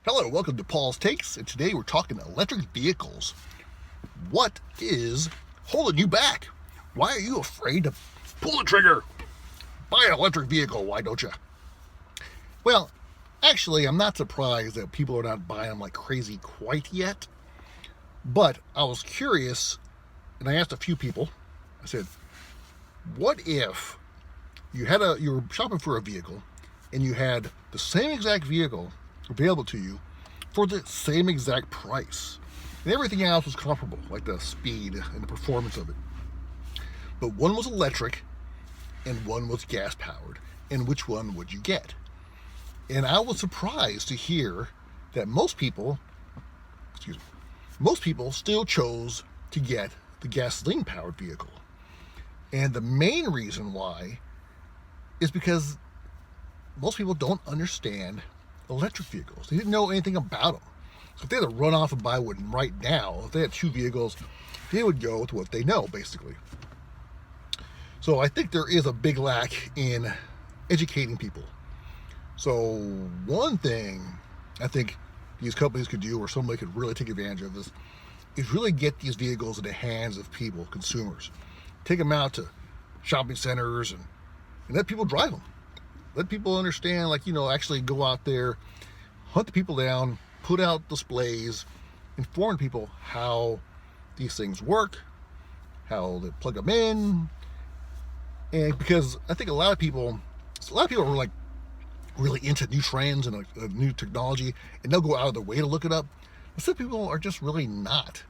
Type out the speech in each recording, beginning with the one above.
Hello, welcome to Paul's Takes, and today we're talking electric vehicles. What is holding you back? Why are you afraid to pull the trigger? Buy an electric vehicle, why don't you? Well, actually, I'm not surprised that people are not buying them like crazy quite yet, but I was curious, and I asked a few people. I said, what if you were shopping for a vehicle, and you had the same exact vehicle available to you for the same exact price, and everything else was comparable, like the speed and the performance of it, but one was electric and one was gas powered, and which one would you get? And I was surprised to hear that most people still chose to get the gasoline powered vehicle. And the main reason why is because most people don't understand electric vehicles. They didn't know anything about them. So if they had to run off and buy one right now, if they had two vehicles, they would go with what they know, basically. So I think there is a big lack in educating people. So one thing I think these companies could do, or somebody could really take advantage of this, is really get these vehicles in the hands of people, consumers. Take them out to shopping centers and let people drive them. Let people understand, actually go out there, hunt the people down, put out displays, inform people how these things work, how they plug them in. And because I think a lot of people are like really into new trends and new technology, and they'll go out of their way to look it up. But some people are just really not.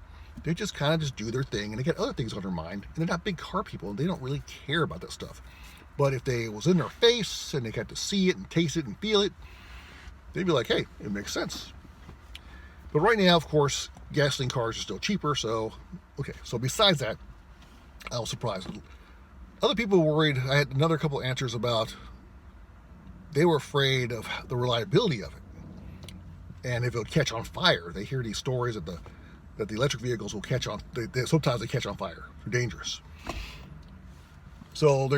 They just kind of just do their thing, and they get other things on their mind, and they're not big car people, and they don't really care about that stuff. But if it was in their face and they got to see it and taste it and feel it, they'd be like, hey, it makes sense. But right now, of course, gasoline cars are still cheaper. So besides that, I was surprised. Other people were worried. I had another couple answers about they were afraid of the reliability of it. And if it would catch on fire. They hear these stories that the electric vehicles will catch on. Sometimes they catch on fire. They're dangerous. So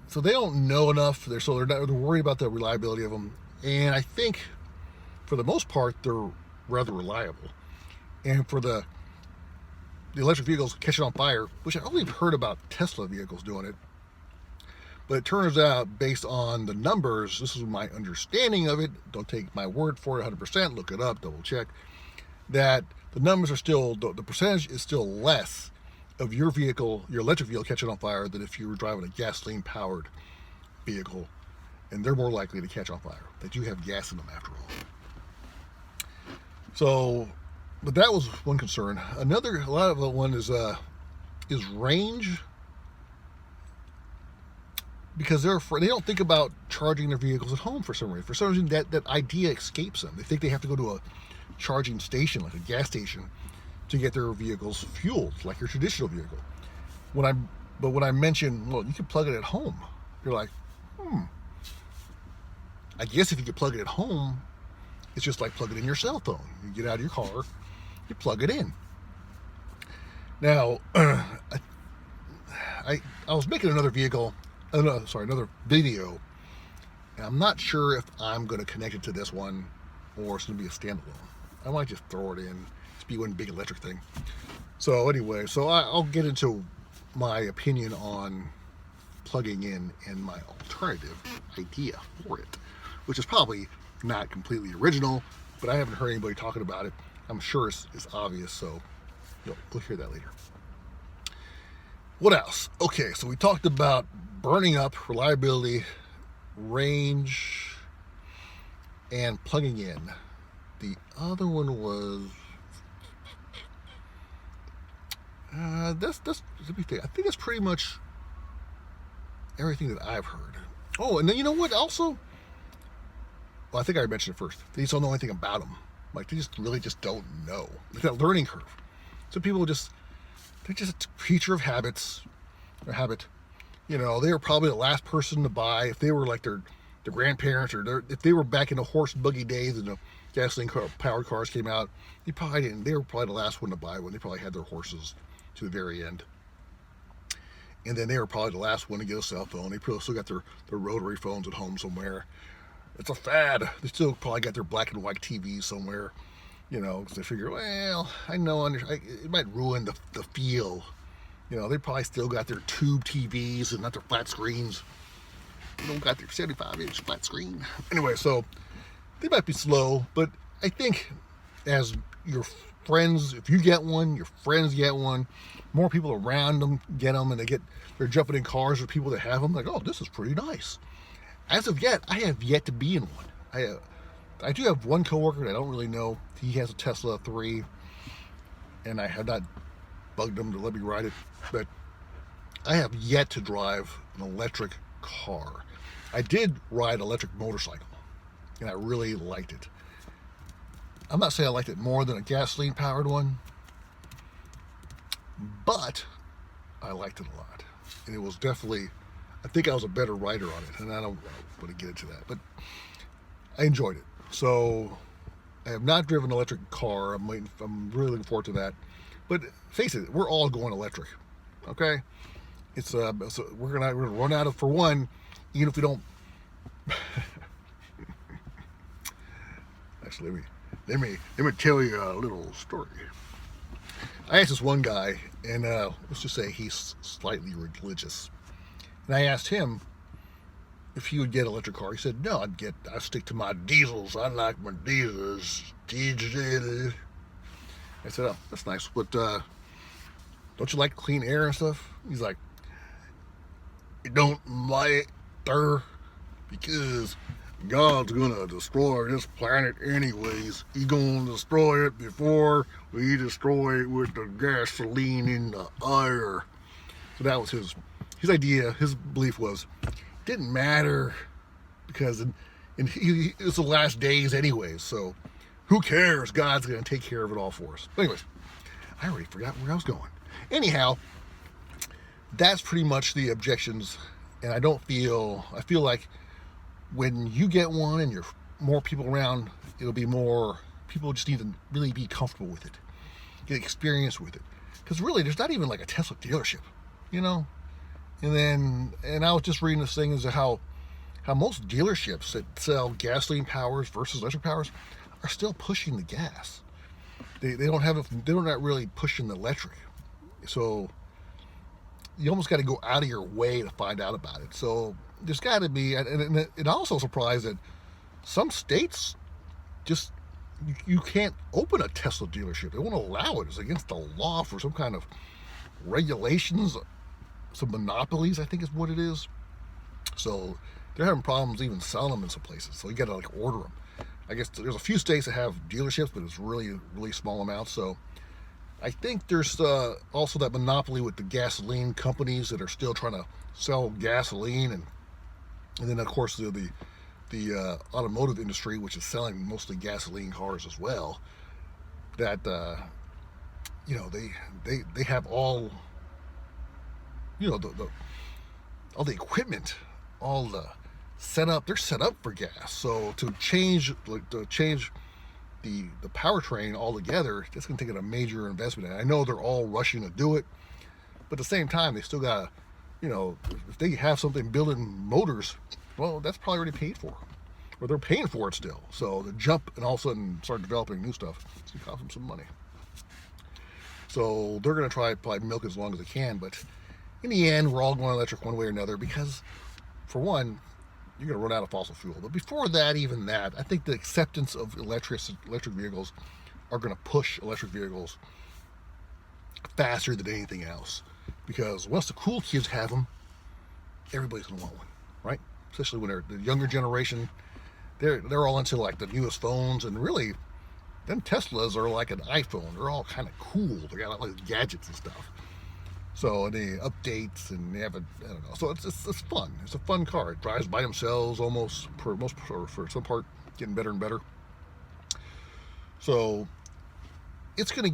so they don't know enough. They're worried about the reliability of them. And I think, for the most part, they're rather reliable. And for the electric vehicles catching on fire, which I only heard about Tesla vehicles doing it, but it turns out, based on the numbers, this is my understanding of it. Don't take my word for it 100%. Look it up, double check. That the numbers are still, the percentage is still less of your electric vehicle catching on fire than if you were driving a gasoline powered vehicle, and they're more likely to catch on fire. They do have gas in them after all. So, but that was one concern. A lot of one is range, because they're afraid. They don't think about charging their vehicles at home for some reason. For some reason, that idea escapes them. They think they have to go to a charging station, like a gas station, to get their vehicles fueled, like your traditional vehicle. When I mention, well, you can plug it at home, you're like, I guess if you could plug it at home, it's just like plugging in your cell phone. You get out of your car, you plug it in. Now, I was making another video, and I'm not sure if I'm going to connect it to this one or it's going to be a standalone. I might just throw it in. Be one big electric thing. So anyway, I'll get into my opinion on plugging in and my alternative idea for it, which is probably not completely original, but I haven't heard anybody talking about it. I'm sure it's obvious, so we'll hear that later. What else? Okay, so we talked about burning up, reliability, range, and plugging in. The other one was let me think. I think that's pretty much everything that I've heard. Oh, and then you know what? Also, well, I think I mentioned it first. They just don't know anything about them. Like, they just really just don't know. It's that learning curve. So people they're just a creature of habits. Or habit. They were probably the last person to buy. If they were like their grandparents, or if they were back in the horse and buggy days and the gasoline powered cars came out, they were probably the last one to buy one. They probably had their horses to the very end. And then they were probably the last one to get a cell phone. They probably still got their rotary phones at home somewhere. it's a fad. They still probably got their black and white TVs somewhere, because they figure, well, I know it might ruin the feel. They probably still got their tube TVs and not their flat screens. They don't got their 75-inch flat screen. Anyway, so they might be slow, but I think as your friends, if you get one, your friends get one, more people around them get them, and they're jumping in cars with people that have them. Like, oh, this is pretty nice. As of yet, I have yet to be in one. I do have one coworker that I don't really know. He has a Tesla 3, and I have not bugged him to let me ride it, but I have yet to drive an electric car. I did ride an electric motorcycle, and I really liked it. I'm not saying I liked it more than a gasoline-powered one, but I liked it a lot. And it was definitely, I think I was a better rider on it, and I don't want to get into that, but I enjoyed it. So I have not driven an electric car. I'm really looking forward to that. But face it, we're all going electric, okay? So we're gonna run out of, for one, even if we don't. Actually, let me tell you a little story. I asked this one guy, and let's just say he's slightly religious, and I asked him if he would get an electric car. He said, no, I'd stick to my diesels. I like my diesels. Diesel. I said, oh, that's nice, but don't you like clean air and stuff? He's like, it don't matter, because God's gonna destroy this planet anyways. He's gonna destroy it before we destroy it with the gasoline in the air. So that was his idea. His belief was, it didn't matter, because it was the last days anyways, so who cares? God's gonna take care of it all for us. But anyways, I already forgot where I was going. Anyhow, that's pretty much the objections, and I feel like when you get one and you're more people around, it'll be more, people just need to really be comfortable with it, get experience with it. Because really, there's not even like a Tesla dealership, And I was just reading this thing as to how most dealerships that sell gasoline powers versus electric powers are still pushing the gas. They're not really pushing the electric. So you almost got to go out of your way to find out about it. So there's got to be, and it also surprised that some states just, you can't open a Tesla dealership. They won't allow it. It's against the law for some kind of regulations, some monopolies, I think is what it is. So they're having problems even selling them in some places. So you got to like order them. I guess there's a few states that have dealerships, but it's really, really small amounts. So I think there's also that monopoly with the gasoline companies that are still trying to sell gasoline, and then of course the automotive industry, which is selling mostly gasoline cars as well. That they have all all the equipment, all the setup. They're set up for gas. So to change the powertrain altogether, that's going to take a major investment. And I know they're all rushing to do it, but at the same time, they still got to, if they have something building motors, well, that's probably already paid for, or they're paying for it still. So to jump and all of a sudden start developing new stuff, it's going to cost them some money. So they're going to try to probably milk it as long as they can, but in the end, we're all going electric one way or another, because for one, you're going to run out of fossil fuel. But before that, even that, I think the acceptance of electric vehicles are going to push electric vehicles faster than anything else. Because once the cool kids have them, everybody's going to want one, right? Especially when they're the younger generation. They're all into like the newest phones, and really, them Teslas are like an iPhone. They're all kind of cool. They got like gadgets and stuff. So they updates, and they have I don't know. So it's fun. It's a fun car. It drives by themselves almost for some part, getting better and better. So it's gonna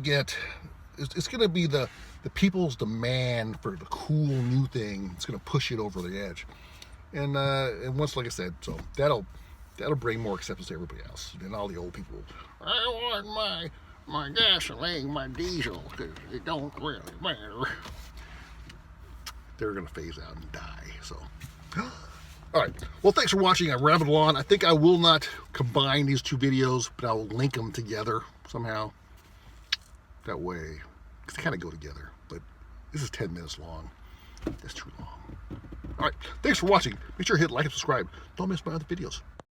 be the people's demand for the cool new thing. It's gonna push it over the edge. And once, like I said, so that'll bring more acceptance to everybody else. And all the old people, I want my gasoline, my diesel, because it don't really matter. They're going to phase out and die. So All right. Well, thanks for watching. I rambled on. I think I will not combine these two videos, but I will link them together somehow. That way, because they kind of go together. But this is 10 minutes long. That's too long. All right. Thanks for watching. Make sure to hit like and subscribe. Don't miss my other videos.